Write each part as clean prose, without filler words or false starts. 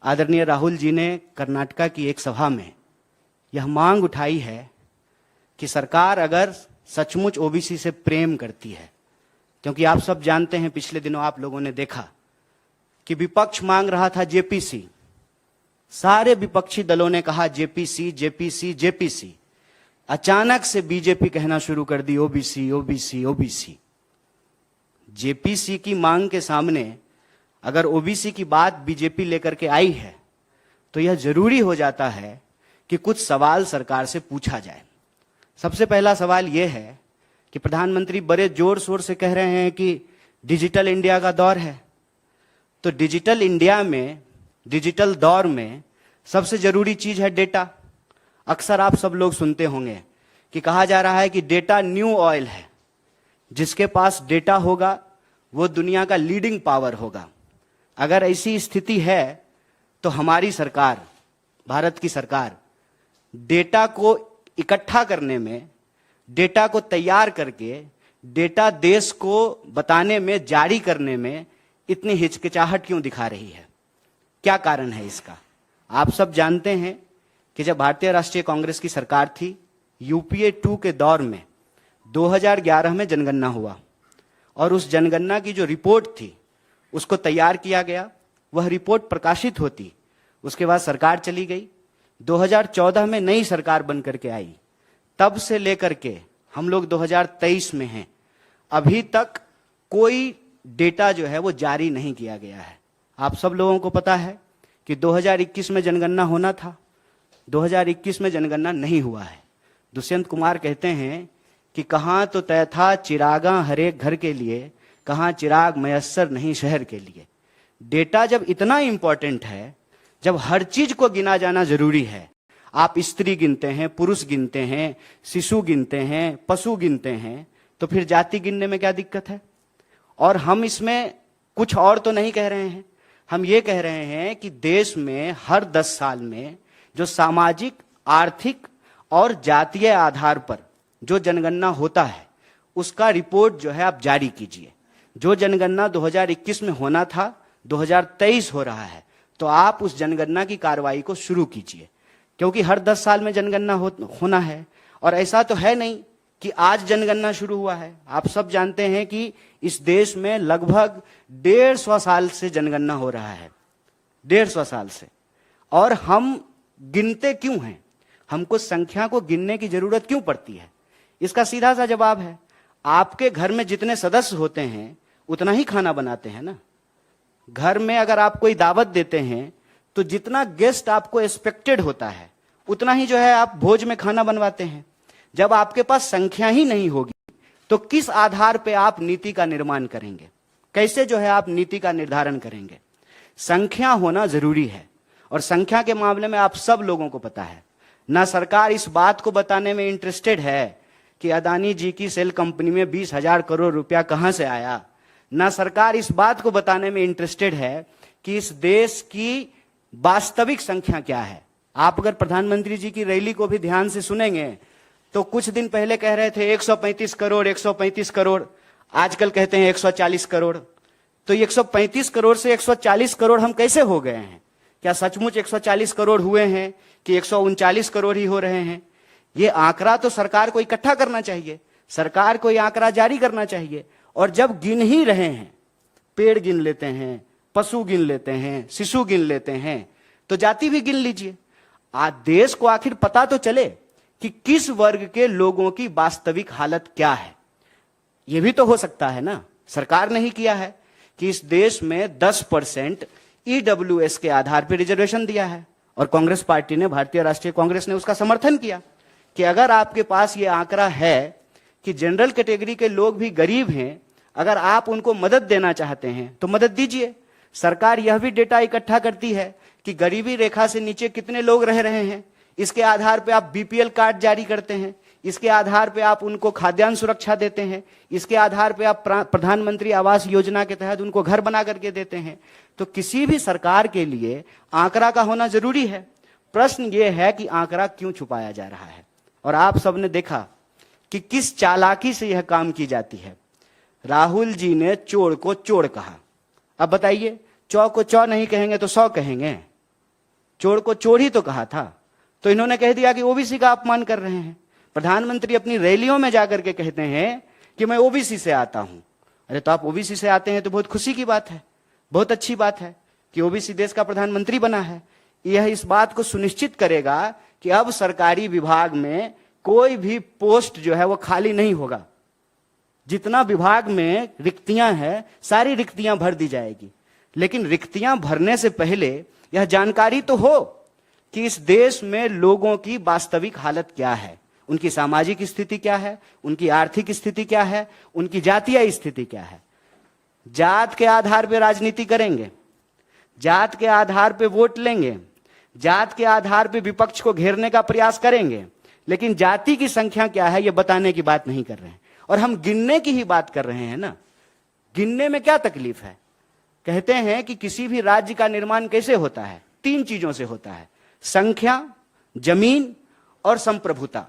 आदरणीय राहुल जी ने कर्नाटका की एक सभा में यह मांग उठाई है कि सरकार अगर सचमुच ओबीसी से प्रेम करती है, क्योंकि आप सब जानते हैं पिछले दिनों आप लोगों ने देखा कि विपक्ष मांग रहा था जेपीसी, सारे विपक्षी दलों ने कहा जेपीसी जेपीसी जेपीसी, अचानक से बीजेपी कहना शुरू कर दी ओबीसी ओबीसी ओबीसी। जेपीसी की मांग के सामने अगर ओबीसी की बात बीजेपी लेकर के आई है तो यह जरूरी हो जाता है कि कुछ सवाल सरकार से पूछा जाए। सबसे पहला सवाल यह है कि प्रधानमंत्री बड़े जोर शोर से कह रहे हैं कि डिजिटल इंडिया का दौर है, तो डिजिटल इंडिया में, डिजिटल दौर में सबसे जरूरी चीज है डेटा। अक्सर आप सब लोग सुनते होंगे कि कहा जा रहा है कि डेटा न्यू ऑयल है, जिसके पास डेटा होगा वो दुनिया का लीडिंग पावर होगा। अगर ऐसी स्थिति है तो हमारी सरकार, भारत की सरकार, डेटा को इकट्ठा करने में, डेटा को तैयार करके डेटा देश को बताने में, जारी करने में इतनी हिचकिचाहट क्यों दिखा रही है? क्या कारण है इसका? आप सब जानते हैं कि जब भारतीय राष्ट्रीय कांग्रेस की सरकार थी, यूपीए 2 के दौर में 2011 में जनगणना हुआ और उस जनगणना की जो रिपोर्ट थी उसको तैयार किया गया। वह रिपोर्ट प्रकाशित होती, उसके बाद सरकार चली गई। 2014 में नई सरकार बन करके आई, तब से लेकर के हम लोग 2023 में हैं, अभी तक कोई डेटा जो है वो जारी नहीं किया गया है। आप सब लोगों को पता है कि 2021 में जनगणना होना था, 2021 में जनगणना नहीं हुआ है। दुष्यंत कुमार कहते हैं कि कहां तो तय था चिरागा हर एक घर के लिए, कहां चिराग मयस्सर नहीं शहर के लिए। डेटा जब इतना इंपॉर्टेंट है, जब हर चीज को गिना जाना जरूरी है, आप स्त्री गिनते हैं, पुरुष गिनते हैं, शिशु गिनते हैं, पशु गिनते हैं, तो फिर जाति गिनने में क्या दिक्कत है? और हम इसमें कुछ और तो नहीं कह रहे हैं, हम ये कह रहे हैं कि देश में हर 10 साल में जो सामाजिक, आर्थिक और जातीय आधार पर जो जनगणना होता है उसका रिपोर्ट जो है आप जारी कीजिए। जो जनगणना 2021 में होना था 2023 हो रहा है, तो आप उस जनगणना की कार्रवाई को शुरू कीजिए, क्योंकि हर 10 साल में जनगणना होना है। और ऐसा तो है नहीं कि आज जनगणना शुरू हुआ है। आप सब जानते हैं कि इस देश में लगभग 150 साल से जनगणना हो रहा है, 150 साल से। और हम गिनते क्यों हैं? हमको संख्या को गिनने की जरूरत क्यों पड़ती है? इसका सीधा सा जवाब है, आपके घर में जितने सदस्य होते हैं उतना ही खाना बनाते हैं ना। घर में अगर आप कोई दावत देते हैं तो जितना गेस्ट आपको एक्सपेक्टेड होता है उतना ही जो है आप भोज में खाना बनवाते हैं। जब आपके पास संख्या ही नहीं होगी तो किस आधार पे आप नीति का निर्माण करेंगे? कैसे जो है आप नीति का निर्धारण करेंगे? संख्या होना जरूरी है। और संख्या के मामले में आप सब लोगों को पता है, ना सरकार इस बात को बताने में इंटरेस्टेड है कि अदानी जी की सेल कंपनी में 20,000 करोड़ रुपया कहां से आया, ना सरकार इस बात को बताने में इंटरेस्टेड है कि इस देश की वास्तविक संख्या क्या है। आप अगर प्रधानमंत्री जी की रैली को भी ध्यान से सुनेंगे तो कुछ दिन पहले कह रहे थे 135 करोड़ 135 करोड़, आजकल कहते हैं 140 करोड़। तो 135 करोड़ से 140 करोड़ हम कैसे हो गए हैं? क्या सचमुच 140 करोड़ हुए हैं कि 139 करोड़ ही हो रहे हैं? ये आंकड़ा तो सरकार को इकट्ठा करना चाहिए, सरकार को ये आंकड़ा जारी करना चाहिए। और जब गिन ही रहे हैं, पेड़ गिन लेते हैं, पशु गिन लेते हैं, शिशु गिन लेते हैं, तो जाति भी गिन लीजिए। आज देश को आखिर पता तो चले कि किस वर्ग के लोगों की वास्तविक हालत क्या है। यह भी तो हो सकता है ना। सरकार ने ही किया है कि इस देश में 10% ईडब्ल्यूएस के आधार पर रिजर्वेशन दिया है, और कांग्रेस पार्टी ने, भारतीय राष्ट्रीय कांग्रेस ने उसका समर्थन किया कि अगर आपके पास यह आंकड़ा है कि जनरल कैटेगरी के लोग भी गरीब हैं, अगर आप उनको मदद देना चाहते हैं तो मदद दीजिए। सरकार यह भी डेटा इकट्ठा करती है कि गरीबी रेखा से नीचे कितने लोग रह रहे हैं, इसके आधार पर आप बीपीएल कार्ड जारी करते हैं, इसके आधार पे आप उनको खाद्यान्न सुरक्षा देते हैं, इसके आधार पे आप प्रधानमंत्री आवास योजना के तहत उनको घर बना करके देते हैं। तो किसी भी सरकार के लिए आंकड़ा का होना जरूरी है। प्रश्न ये है कि आंकड़ा क्यों छुपाया जा रहा है? और आप सबने देखा कि किस चालाकी से यह काम की जाती है। राहुल जी ने चोर को चोर कहा। अब बताइए, चौ को चौ नहीं कहेंगे तो 100 कहेंगे? चोर को चोर ही तो कहा था, तो इन्होंने कह दिया कि ओबीसी का अपमान कर रहे हैं। प्रधानमंत्री अपनी रैलियों में जाकर के कहते हैं कि मैं ओबीसी से आता हूं। अरे तो आप ओबीसी से आते हैं तो बहुत खुशी की बात है, बहुत अच्छी बात है कि ओबीसी देश का प्रधानमंत्री बना है। यह इस बात को सुनिश्चित करेगा कि अब सरकारी विभाग में कोई भी पोस्ट जो है वो खाली नहीं होगा। जितना विभाग में रिक्तियां हैं सारी रिक्तियां भर दी जाएगी। लेकिन रिक्तियां भरने से पहले यह जानकारी तो हो कि इस देश में लोगों की वास्तविक हालत क्या है, उनकी सामाजिक स्थिति क्या है, उनकी आर्थिक स्थिति क्या है, उनकी जातीय स्थिति क्या है। जात के आधार पर राजनीति करेंगे, जात के आधार पर वोट लेंगे, जात के आधार पर विपक्ष को घेरने का प्रयास करेंगे, लेकिन जाति की संख्या क्या है यह बताने की बात नहीं कर रहे हैं। और हम गिनने की ही बात कर रहे हैं ना। गिनने में क्या तकलीफ है? कहते हैं कि किसी भी राज्य का निर्माण कैसे होता है? 3 चीजों से होता है, संख्या, जमीन और संप्रभुता।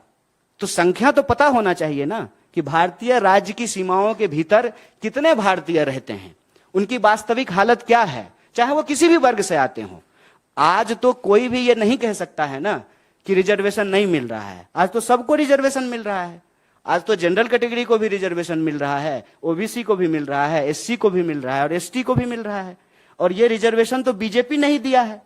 तो संख्या तो पता होना चाहिए ना कि भारतीय राज्य की सीमाओं के भीतर कितने भारतीय रहते हैं, उनकी वास्तविक हालत क्या है, चाहे वो किसी भी वर्ग से आते हो। आज तो कोई भी ये नहीं कह सकता है ना कि रिजर्वेशन नहीं मिल रहा है। आज तो सबको रिजर्वेशन मिल रहा है। आज तो जनरल कैटेगरी को भी रिजर्वेशन मिल रहा है, ओबीसी को भी मिल रहा है, एससी को भी मिल रहा है और एसटी को भी मिल रहा है। और ये रिजर्वेशन तो बीजेपी नहीं दिया है।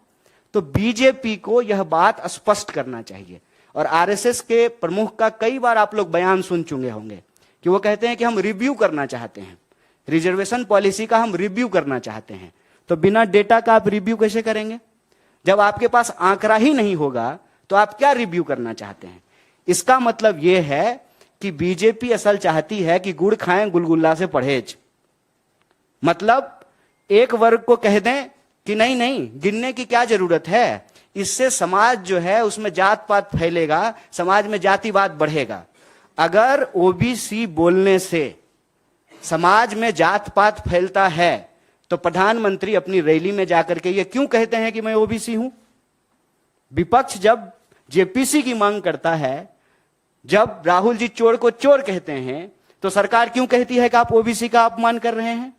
तो बीजेपी को यह बात स्पष्ट करना चाहिए। और आरएसएस के प्रमुख का कई बार आप लोग बयान सुन चुके होंगे कि वो कहते हैं कि हम रिव्यू करना चाहते हैं, रिजर्वेशन पॉलिसी का हम रिव्यू करना चाहते हैं। तो बिना डेटा का आप रिव्यू कैसे करेंगे? जब आपके पास आंकड़ा ही नहीं होगा तो आप क्या रिव्यू करना चाहते हैं? इसका मतलब यह है कि बीजेपी असल चाहती है कि गुड़ खाएं गुलगुल्ला से परहेज। मतलब एक वर्ग को कह दें कि नहीं नहीं गिनने की क्या जरूरत है, इससे समाज जो है उसमें जात पात फैलेगा, समाज में जातिवाद बढ़ेगा। अगर ओबीसी बोलने से समाज में जात पात फैलता है तो प्रधानमंत्री अपनी रैली में जाकर के ये क्यों कहते हैं कि मैं ओबीसी हूं? विपक्ष जब जेपीसी की मांग करता है, जब राहुल जी चोर को चोर कहते हैं, तो सरकार क्यों कहती है कि आप ओबीसी का अपमान कर रहे हैं?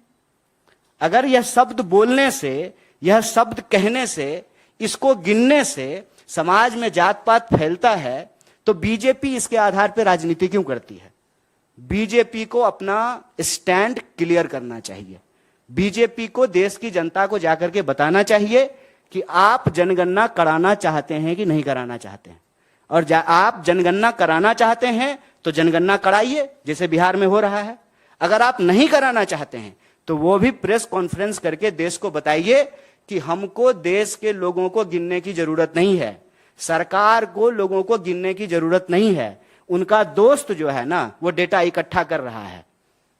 अगर यह शब्द बोलने से, यह शब्द कहने से, इसको गिनने से समाज में जात पात फैलता है तो बीजेपी इसके आधार पर राजनीति क्यों करती है? बीजेपी को अपना स्टैंड क्लियर करना चाहिए। बीजेपी को देश की जनता को जाकर के बताना चाहिए कि आप जनगणना कराना चाहते हैं कि नहीं कराना चाहते हैं। और आप जनगणना कराना चाहते हैं तो जनगणना कराइए, जैसे बिहार में हो रहा है। अगर आप नहीं कराना चाहते हैं तो वो भी प्रेस कॉन्फ्रेंस करके देश को बताइए कि हमको देश के लोगों को गिनने की जरूरत नहीं है, सरकार को लोगों को गिनने की जरूरत नहीं है। उनका दोस्त जो है ना वो डेटा इकट्ठा कर रहा है,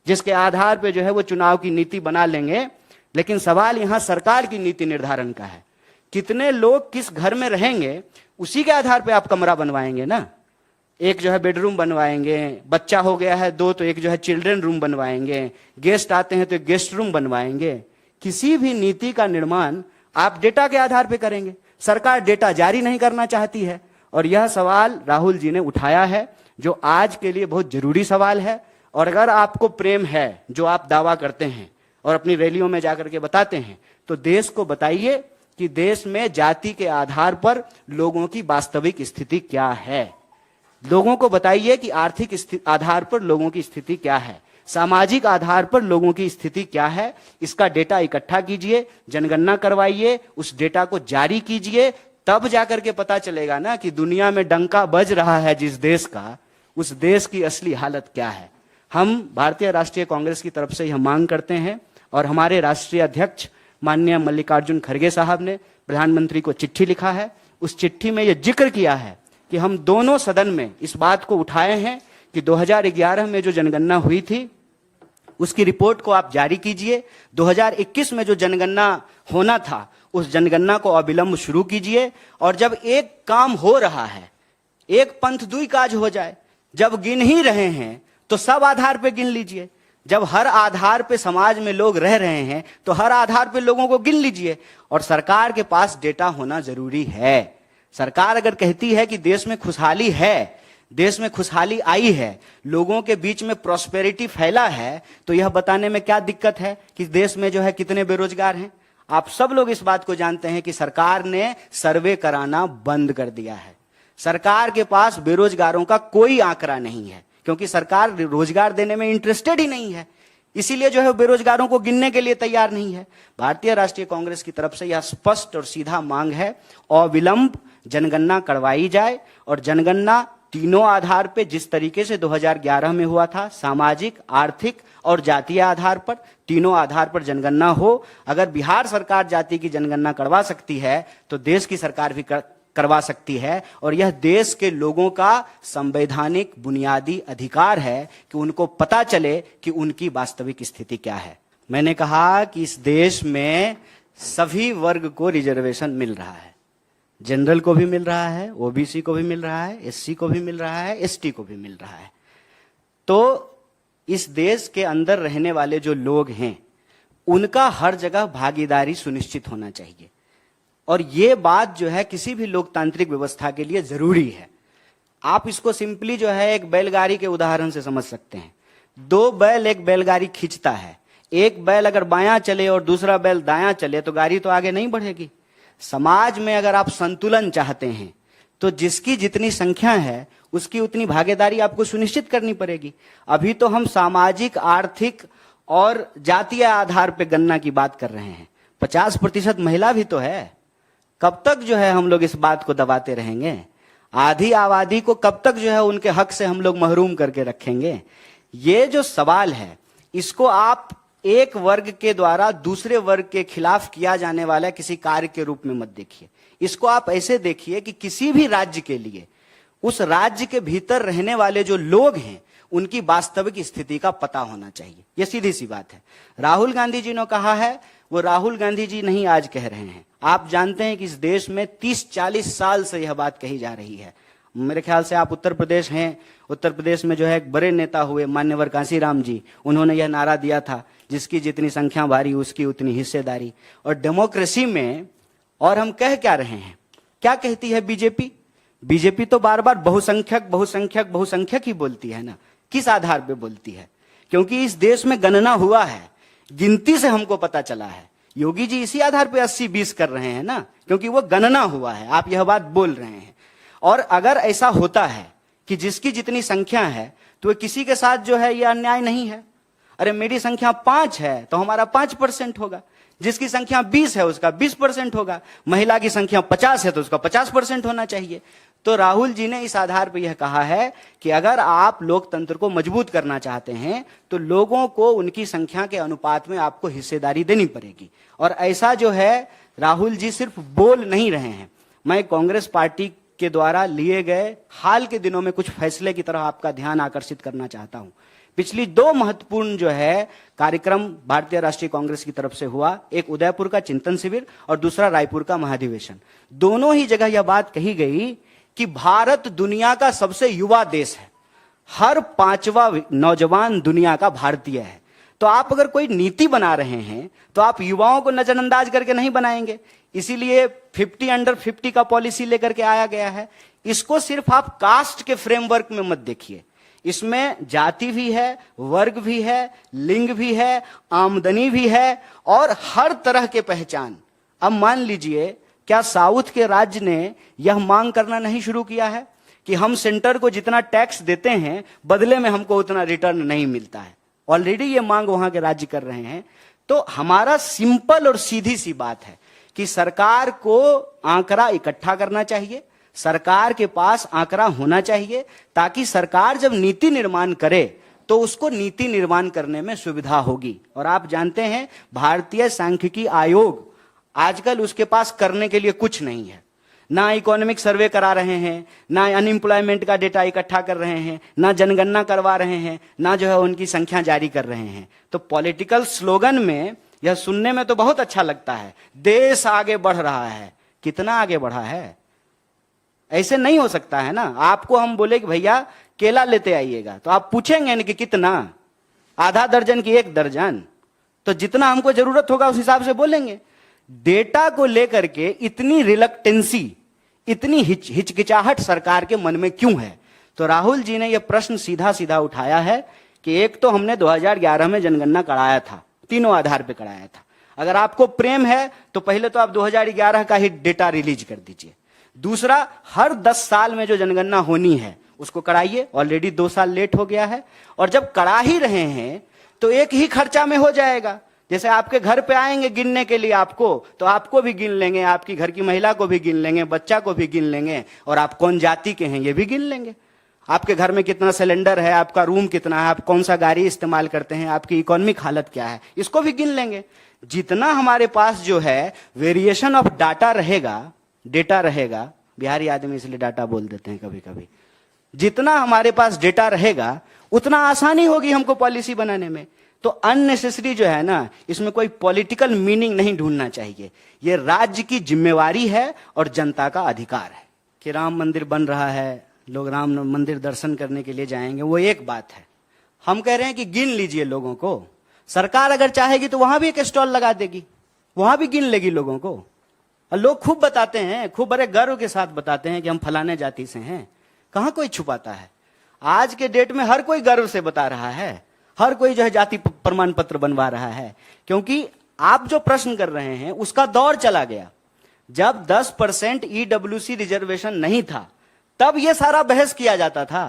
जिसके आधार पे जो है वो चुनाव की नीति बना लेंगे। लेकिन सवाल यहां सरकार की नीति निर्धारण का है। कितने लोग किस घर में रहेंगे उसी के आधार पे आप कमरा बनवाएंगे ना। एक जो है बेडरूम बनवाएंगे, बच्चा हो गया है 2 तो एक जो है चिल्ड्रन रूम बनवाएंगे, गेस्ट आते हैं तो एक गेस्ट रूम बनवाएंगे। किसी भी नीति का निर्माण आप डेटा के आधार पे करेंगे। सरकार डेटा जारी नहीं करना चाहती है और यह सवाल राहुल जी ने उठाया है, जो आज के लिए बहुत जरूरी सवाल है। और अगर आपको प्रेम है, जो आप दावा करते हैं और अपनी रैलियों में जाकर के बताते हैं, तो देश को बताइए कि देश में जाति के आधार पर लोगों की वास्तविक स्थिति क्या है। लोगों को बताइए कि आर्थिक आधार पर लोगों की स्थिति क्या है, सामाजिक आधार पर लोगों की स्थिति क्या है। इसका डेटा इकट्ठा कीजिए, जनगणना करवाइए, उस डेटा को जारी कीजिए, तब जाकर के पता चलेगा ना कि दुनिया में डंका बज रहा है जिस देश का, उस देश की असली हालत क्या है। हम भारतीय राष्ट्रीय कांग्रेस की तरफ से यह मांग करते हैं और हमारे राष्ट्रीय अध्यक्ष माननीय मल्लिकार्जुन खड़गे साहब ने प्रधानमंत्री को चिट्ठी लिखा है। उस चिट्ठी में यह जिक्र किया है कि हम दोनों सदन में इस बात को उठाए हैं कि 2011 में जो जनगणना हुई थी उसकी रिपोर्ट को आप जारी कीजिए। 2021 में जो जनगणना होना था उस जनगणना को अविलंब शुरू कीजिए। और जब एक काम हो रहा है, एक पंथ दुई काज हो जाए, जब गिन ही रहे हैं तो सब आधार पे गिन लीजिए। जब हर आधार पे समाज में लोग रह रहे हैं तो हर आधार पे लोगों को गिन लीजिए। और सरकार के पास डेटा होना जरूरी है। सरकार अगर कहती है कि देश में खुशहाली है, देश में खुशहाली आई है, लोगों के बीच में प्रॉस्पेरिटी फैला है, तो यह बताने में क्या दिक्कत है कि देश में जो है कितने बेरोजगार हैं। आप सब लोग इस बात को जानते हैं कि सरकार ने सर्वे कराना बंद कर दिया है। सरकार के पास बेरोजगारों का कोई आंकड़ा नहीं है, क्योंकि सरकार रोजगार देने में इंटरेस्टेड ही नहीं है। इसीलिए जो है बेरोजगारों को गिनने के लिए तैयार नहीं है। भारतीय राष्ट्रीय कांग्रेस की तरफ से यह स्पष्ट और सीधा मांग है, अविलंब जनगणना करवाई जाए और जनगणना तीनों आधार पे, जिस तरीके से 2011 में हुआ था, सामाजिक, आर्थिक और जातीय आधार पर, तीनों आधार पर जनगणना हो। अगर बिहार सरकार जाति की जनगणना करवा सकती है तो देश की सरकार भी करवा सकती है, और यह देश के लोगों का संवैधानिक बुनियादी अधिकार है कि उनको पता चले कि उनकी वास्तविक स्थिति क्या है। मैंने कहा कि इस देश में सभी वर्ग को रिजर्वेशन मिल रहा है, जनरल को भी मिल रहा है, ओबीसी को भी मिल रहा है, एससी को भी मिल रहा है, एसटी को भी मिल रहा है। तो इस देश के अंदर रहने वाले जो लोग हैं उनका हर जगह भागीदारी सुनिश्चित होना चाहिए, और ये बात जो है किसी भी लोकतांत्रिक व्यवस्था के लिए जरूरी है। आप इसको सिंपली जो है एक बैलगाड़ी के उदाहरण से समझ सकते हैं। दो बैल एक बैलगाड़ी खींचता है, एक बैल अगर बायां चले और दूसरा बैल दायां चले तो गाड़ी तो आगे नहीं बढ़ेगी। समाज में अगर आप संतुलन चाहते हैं तो जिसकी जितनी संख्या है उसकी उतनी भागीदारी आपको सुनिश्चित करनी पड़ेगी। अभी तो हम सामाजिक, आर्थिक और जातीय आधार पर गणना की बात कर रहे हैं। 50% महिला भी तो है। कब तक जो है हम लोग इस बात को दबाते रहेंगे? आधी आबादी को कब तक जो है उनके हक से हम लोग महरूम करके रखेंगे? ये जो सवाल है इसको आप एक वर्ग के द्वारा दूसरे वर्ग के खिलाफ किया जाने वाला किसी कार्य के रूप में मत देखिए। इसको आप ऐसे देखिए कि किसी भी राज्य के लिए उस राज्य के भीतर रहने वाले जो लोग हैं उनकी वास्तविक स्थिति का पता होना चाहिए। यह सीधी सी बात है। राहुल गांधी जी ने कहा है, वो राहुल गांधी जी नहीं आज कह रहे हैं। आप जानते हैं कि इस देश में 30-40 साल से यह बात कही जा रही है। मेरे ख्याल से आप उत्तर प्रदेश हैं, उत्तर प्रदेश में जो है एक बड़े नेता हुए मान्यवर कांशीराम जी, उन्होंने यह नारा दिया था, जिसकी जितनी संख्या भारी उसकी उतनी हिस्सेदारी। और डेमोक्रेसी में और हम कह क्या रहे हैं? क्या कहती है बीजेपी? बीजेपी तो बार बार बहुसंख्यक बहुसंख्यक बहुसंख्यक ही बोलती है ना। किस आधार पे बोलती है? क्योंकि इस देश में गणना हुआ है, गिनती से हमको पता चला है। योगी जी इसी आधार पे 80-20 कर रहे हैं ना, क्योंकि वो गणना हुआ है। आप यह बात बोल रहे हैं। और अगर ऐसा होता है कि जिसकी जितनी संख्या है तो किसी के साथ जो है यह अन्याय नहीं है। अरे मेरी संख्या 5 है तो हमारा 5% होगा, जिसकी संख्या 20 है उसका 20% होगा, महिला की संख्या 50 है तो उसका 50% होना चाहिए। तो राहुल जी ने इस आधार पर यह कहा है कि अगर आप लोकतंत्र को मजबूत करना चाहते हैं तो लोगों को उनकी संख्या के अनुपात में आपको हिस्सेदारी देनी पड़ेगी। और ऐसा जो है राहुल जी सिर्फ बोल नहीं रहे हैं। मैं कांग्रेस पार्टी के द्वारा लिए गए हाल के दिनों में कुछ फैसले की तरफ आपका ध्यान आकर्षित करना चाहता हूं। पिछली 2 महत्वपूर्ण जो है कार्यक्रम भारतीय राष्ट्रीय कांग्रेस की तरफ से हुआ, एक उदयपुर का चिंतन शिविर और दूसरा रायपुर का महाधिवेशन। दोनों ही जगह यह बात कही गई कि भारत दुनिया का सबसे युवा देश है। हर 5वां नौजवान दुनिया का भारतीय है। तो आप अगर कोई नीति बना रहे हैं तो आप युवाओं को नजरअंदाज करके नहीं बनाएंगे। इसीलिए 50 अंडर 50 का पॉलिसी लेकर के आया गया है। इसको सिर्फ आप कास्ट के फ्रेमवर्क में मत देखिए। इसमें जाति भी है, वर्ग भी है, लिंग भी है, आमदनी भी है और हर तरह के पहचान। अब मान लीजिए, क्या साउथ के राज्य ने यह मांग करना नहीं शुरू किया है कि हम सेंटर को जितना टैक्स देते हैं बदले में हमको उतना रिटर्न नहीं मिलता है? ऑलरेडी ये मांग वहां के राज्य कर रहे हैं। तो हमारा सिंपल और सीधी सी बात है कि सरकार को आंकड़ा इकट्ठा करना चाहिए, सरकार के पास आंकड़ा होना चाहिए, ताकि सरकार जब नीति निर्माण करे तो उसको नीति निर्माण करने में सुविधा होगी। और आप जानते हैं भारतीय सांख्यिकी आयोग आजकल उसके पास करने के लिए कुछ नहीं है। ना इकोनॉमिक सर्वे करा रहे हैं, ना अनएम्प्लॉयमेंट का डेटा इकट्ठा कर रहे हैं, ना जनगणना करवा रहे हैं, ना जो है उनकी संख्या जारी कर रहे हैं। तो पॉलिटिकल स्लोगन में यह सुनने में तो बहुत अच्छा लगता है, देश आगे बढ़ रहा है। कितना आगे बढ़ा है? ऐसे नहीं हो सकता है ना। आपको हम बोले कि भैया केला लेते आइएगा तो आप पूछेंगे ना कि कितना, आधा दर्जन की 1 दर्जन, तो जितना हमको जरूरत होगा उस हिसाब से बोलेंगे। डेटा को लेकर के इतनी रिलक्टेंसी, इतनी हिचकिचाहट सरकार के मन में क्यों है? तो राहुल जी ने यह प्रश्न सीधा सीधा उठाया है कि एक तो हमने 2011 में जनगणना कराया था, तीनों आधार पे कराया था। अगर आपको प्रेम है तो पहले तो आप 2011 का ही डेटा रिलीज कर दीजिए। दूसरा, हर 10 साल में जो जनगणना होनी है उसको कराइए, ऑलरेडी 2 साल लेट हो गया है। और जब करा ही रहे हैं तो एक ही खर्चा में हो जाएगा। जैसे आपके घर पे आएंगे गिनने के लिए आपको, तो आपको भी गिन लेंगे, आपकी घर की महिला को भी गिन लेंगे, बच्चा को भी गिन लेंगे, और आप कौन जाति के हैं ये भी गिन लेंगे। आपके घर में कितना सिलेंडर है, आपका रूम कितना है, आप कौन सा गाड़ी इस्तेमाल करते हैं, आपकी इकोनॉमिक हालत क्या है, इसको भी गिन लेंगे। जितना हमारे पास जो है वेरिएशन ऑफ डाटा रहेगा, डेटा रहेगा, बिहारी आदमी इसलिए डाटा बोल देते हैं कभी कभी, जितना हमारे पास डेटा रहेगा उतना आसानी होगी हमको पॉलिसी बनाने में। तो अननेसेसरी जो है ना, इसमें कोई पॉलिटिकल मीनिंग नहीं ढूंढना चाहिए। ये राज्य की जिम्मेवारी है और जनता का अधिकार है। कि राम मंदिर बन रहा है, लोग राम मंदिर दर्शन करने के लिए जाएंगे, वो एक बात है। हम कह रहे हैं कि गिन लीजिए लोगों को। सरकार अगर चाहेगी तो वहां भी एक स्टॉल लगा देगी, वहां भी गिन लेगी लोगों को। और लोग खूब बताते हैं, खूब बड़े गर्व के साथ बताते हैं कि हम फलाने जाति से हैं। कहां कोई छुपाता है? आज के डेट में हर कोई गर्व से बता रहा है, हर कोई जो है जाति प्रमाण पत्र बनवा रहा है। क्योंकि आप जो प्रश्न कर रहे हैं उसका दौर चला गया। जब 10% ईडब्ल्यूसी रिजर्वेशन नहीं था तब यह सारा बहस किया जाता था।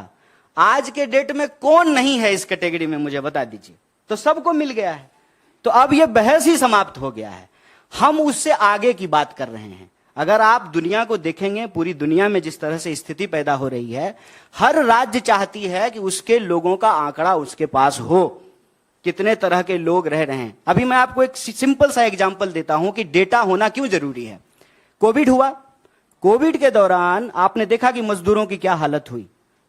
आज के डेट में कौन नहीं है इस कैटेगरी में, मुझे बता दीजिए। तो सबको मिल गया है, तो अब यह बहस ही समाप्त हो गया है। हम उससे आगे की बात कर रहे हैं। अगर आप दुनिया को देखेंगे, पूरी दुनिया में जिस तरह से स्थिति पैदा हो रही है, हर राज्य चाहती है कि उसके लोगों का आंकड़ा उसके पास हो, कितने तरह के लोग रह रहे हैं। अभी मैं आपको एक सिंपल सा एग्जांपल देता हूं कि डेटा होना क्यों जरूरी है। कोविड हुआ, कोविड के दौरान आपने देखा कि मजदूरों की क्या हालत हुई।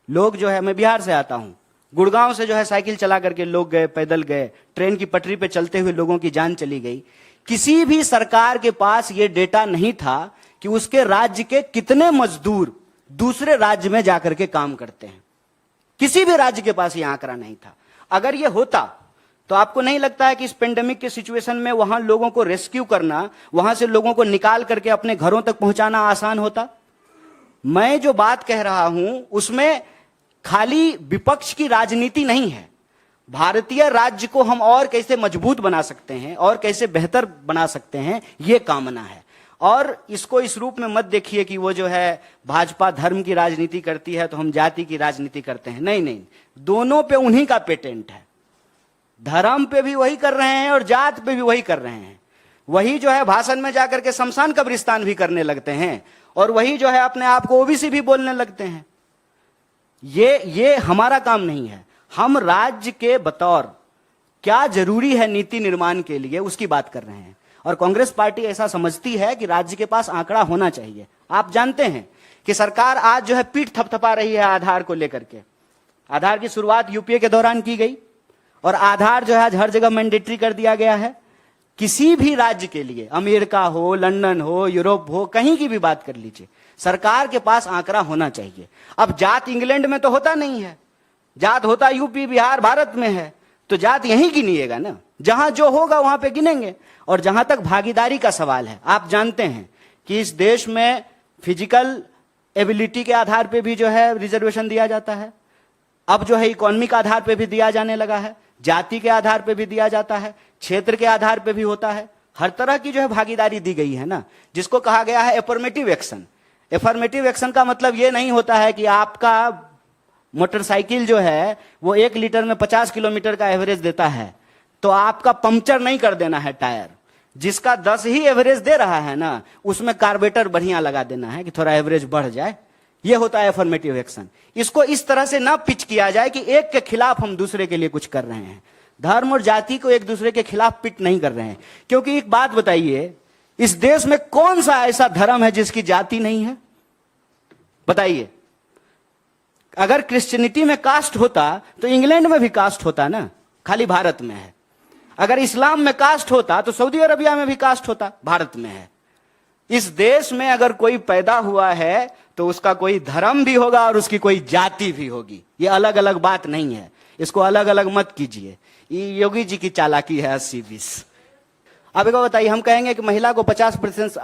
लोग जो है, मैं बिहार से आता हूं, गुड़गांव से जो है साइकिल चला करके लोग गए, पैदल गए, ट्रेन की पटरी पे चलते हुए लोगों की जान चली गई। किसी भी सरकार के पास यह डेटा नहीं था कि उसके राज्य के कितने मजदूर दूसरे राज्य में जाकर के काम करते हैं। किसी भी राज्य के पास यह आंकड़ा नहीं था। अगर यह होता तो आपको नहीं लगता है कि इस पेंडेमिक के सिचुएशन में वहां लोगों को रेस्क्यू करना, वहां से लोगों को निकाल करके अपने घरों तक पहुंचाना आसान होता? मैं जो बात कह रहा हूं उसमें खाली विपक्ष की राजनीति नहीं है। भारतीय राज्य को हम और कैसे मजबूत बना सकते हैं और कैसे बेहतर बना सकते हैं, यह कामना है। और इसको इस रूप में मत देखिए कि वो जो है भाजपा धर्म की राजनीति करती है तो हम जाति की राजनीति करते हैं। नहीं नहीं, दोनों पे उन्हीं का पेटेंट है। धर्म पे भी वही कर रहे हैं और जात पे भी वही कर रहे हैं। वही जो है भाषण में जाकर के शमशान कब्रिस्तान भी करने लगते हैं, और वही जो है अपने आप को ओबीसी भी बोलने लगते हैं। ये हमारा काम नहीं है। हम राज्य के बतौर क्या जरूरी है नीति निर्माण के लिए उसकी बात कर रहे हैं। और कांग्रेस पार्टी ऐसा समझती है कि राज्य के पास आंकड़ा होना चाहिए। आप जानते हैं कि सरकार आज जो है पीठ थपथपा रही है आधार को लेकर के। आधार की शुरुआत यूपीए के दौरान की गई और आधार जो है आज हर जगह मैंडेटरी कर दिया गया है। किसी भी राज्य के लिए, अमेरिका हो, लंदन हो, यूरोप हो, कहीं की भी बात कर लीजिए, सरकार के पास आंकड़ा होना चाहिए। अब जात इंग्लैंड में तो होता नहीं है, जात होता यूपी, बिहार, भारत में है, तो जात यहीं गिनिएगा ना। जहां जो होगा वहां पे गिनेंगे। और जहां तक भागीदारी का सवाल है, आप जानते हैं कि इस देश में फिजिकल एबिलिटी के आधार पे भी जो है रिजर्वेशन दिया जाता है। अब जो है इकोनॉमिक आधार पे भी दिया जाने लगा है, जाति के आधार पे भी दिया जाता है, क्षेत्र के आधार पे भी होता है। हर तरह की जो है भागीदारी दी गई है ना, जिसको कहा गया है एफर्मेटिव एक्शन। एफर्मेटिव एक्शन का मतलब यह नहीं होता है कि आपका मोटरसाइकिल जो है वो 1 लीटर में 50 किलोमीटर का एवरेज देता है तो आपका पंक्चर नहीं कर देना है टायर। जिसका 10 ही एवरेज दे रहा है ना, उसमें कार्बोरेटर बढ़िया लगा देना है कि थोड़ा एवरेज बढ़ जाए। यह होता है एफर्मेटिव एक्शन। इसको इस तरह से ना पिच किया जाए कि एक के खिलाफ हम दूसरे के लिए कुछ कर रहे हैं। धर्म और जाति को एक दूसरे के खिलाफ पिट नहीं कर रहे हैं। क्योंकि एक बात बताइए, इस देश में कौन सा ऐसा धर्म है जिसकी जाति नहीं है? बताइए। अगर क्रिश्चियनिटी में कास्ट होता तो इंग्लैंड में भी कास्ट होता ना, खाली भारत में है। अगर इस्लाम में कास्ट होता तो सऊदी अरबिया में भी कास्ट होता, भारत में है। इस देश में अगर कोई पैदा हुआ है तो उसका कोई धर्म भी होगा और उसकी कोई जाति भी होगी। ये अलग अलग बात नहीं है, इसको अलग अलग मत कीजिए। ये योगी जी की चालाकी है 80-20। अब एक बताइए, हम कहेंगे कि महिला को 50%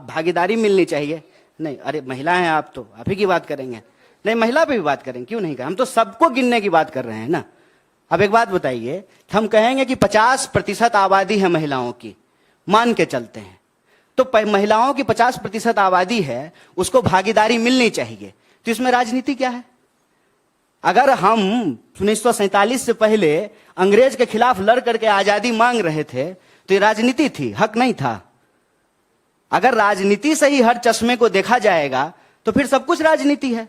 भागीदारी मिलनी चाहिए। नहीं, अरे महिला हैं आप, तो आप ही की बात करेंगे। नहीं, महिला पे भी बात करेंगे, क्यों नहीं करें? हम तो सबको गिनने की बात कर रहे हैं ना। अब एक बात बताइए, हम कहेंगे कि 50% आबादी है महिलाओं की, मान के चलते हैं, तो महिलाओं की 50% आबादी है, उसको भागीदारी मिलनी चाहिए। तो इसमें राजनीति क्या है? अगर हम 1947 से पहले अंग्रेज के खिलाफ लड़ करके आजादी मांग रहे थे तो ये राजनीति थी, हक नहीं था। अगर राजनीति से ही हर चश्मे को देखा जाएगा तो फिर सब कुछ राजनीति है।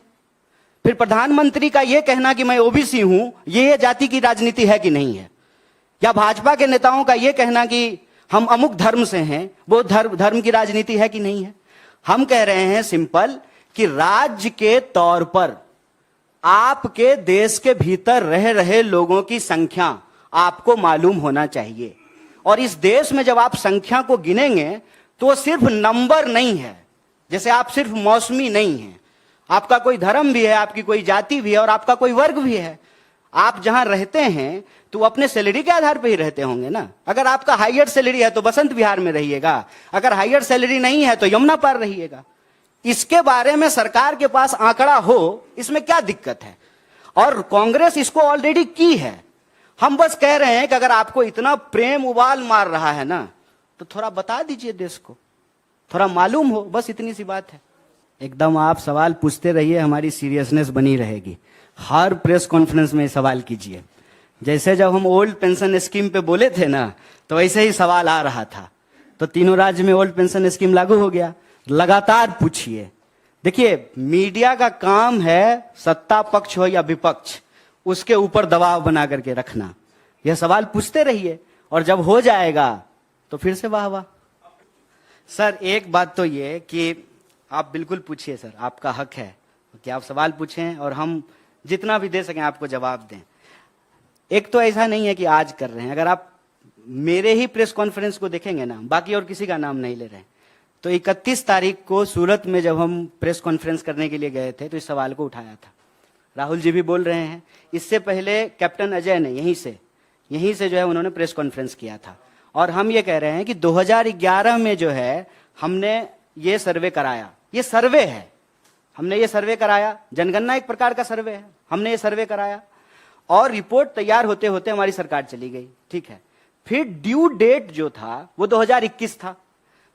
फिर प्रधानमंत्री का यह कहना कि मैं ओबीसी हूं, ये जाति की राजनीति है कि नहीं है? या भाजपा के नेताओं का यह कहना कि हम अमुक धर्म से हैं, वो धर्म की राजनीति है कि नहीं है? हम कह रहे हैं सिंपल कि राज्य के तौर पर आपके देश के भीतर रह रहे लोगों की संख्या आपको मालूम होना चाहिए। और इस देश में जब आप संख्या को गिनेंगे तो वो सिर्फ नंबर नहीं है, जैसे आप सिर्फ मौसमी नहीं हैं, आपका कोई धर्म भी है, आपकी कोई जाति भी है और आपका कोई वर्ग भी है। आप जहां रहते हैं तो अपने सैलरी के आधार पर ही रहते होंगे ना। अगर आपका हायर सैलरी है तो बसंत विहार में रहिएगा, अगर हायर सैलरी नहीं है तो यमुना पार रहिएगा। इसके बारे में सरकार के पास आंकड़ा हो, इसमें क्या दिक्कत है? और कांग्रेस इसको ऑलरेडी की है। हम बस कह रहे हैं कि अगर आपको इतना प्रेम उबाल मार रहा है ना तो थोड़ा बता दीजिए देश को, थोड़ा मालूम हो, बस इतनी सी बात है। एकदम आप सवाल पूछते रहिए, हमारी सीरियसनेस बनी रहेगी। हर प्रेस कॉन्फ्रेंस में सवाल कीजिए। जैसे जब हम ओल्ड पेंशन स्कीम पे बोले थे ना तो वैसे ही सवाल आ रहा था, तो तीनों राज्य में ओल्ड पेंशन स्कीम लागू हो गया। लगातार पूछिए। देखिए, मीडिया का काम है सत्ता पक्ष हो या विपक्ष, उसके ऊपर दबाव बना करके रखना। यह सवाल पूछते रहिए और जब हो जाएगा तो फिर से वाह वाह। सर एक बात तो ये कि आप बिल्कुल पूछिए सर, आपका हक है कि आप सवाल पूछें और हम जितना भी दे सकें आपको जवाब दें। एक तो ऐसा नहीं है कि आज कर रहे हैं, अगर आप मेरे ही प्रेस कॉन्फ्रेंस को देखेंगे ना, बाकी और किसी का नाम नहीं ले रहे हैं, तो 31 तारीख को सूरत में जब हम प्रेस कॉन्फ्रेंस करने के लिए गए थे तो इस सवाल को उठाया था। राहुल जी भी बोल रहे हैं, इससे पहले कैप्टन अजय ने यहीं से जो है उन्होंने प्रेस कॉन्फ्रेंस किया था। और हम ये कह रहे हैं कि 2011 में जो है हमने ये सर्वे कराया, ये सर्वे है, हमने ये सर्वे कराया, जनगणना एक प्रकार का सर्वे है, हमने ये सर्वे कराया और रिपोर्ट तैयार होते होते हमारी सरकार चली गई, ठीक है। फिर ड्यू डेट जो था वो 2021 था,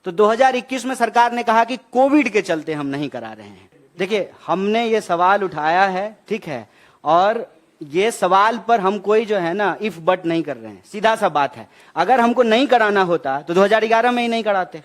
तो 2021 में सरकार ने कहा कि कोविड के चलते हम नहीं करा रहे हैं। देखिए, हमने ये सवाल उठाया है, ठीक है, और ये सवाल पर हम कोई जो है ना इफ बट नहीं कर रहे हैं, सीधा सा बात है। अगर हमको नहीं कराना होता तो 2011 में ही नहीं कराते।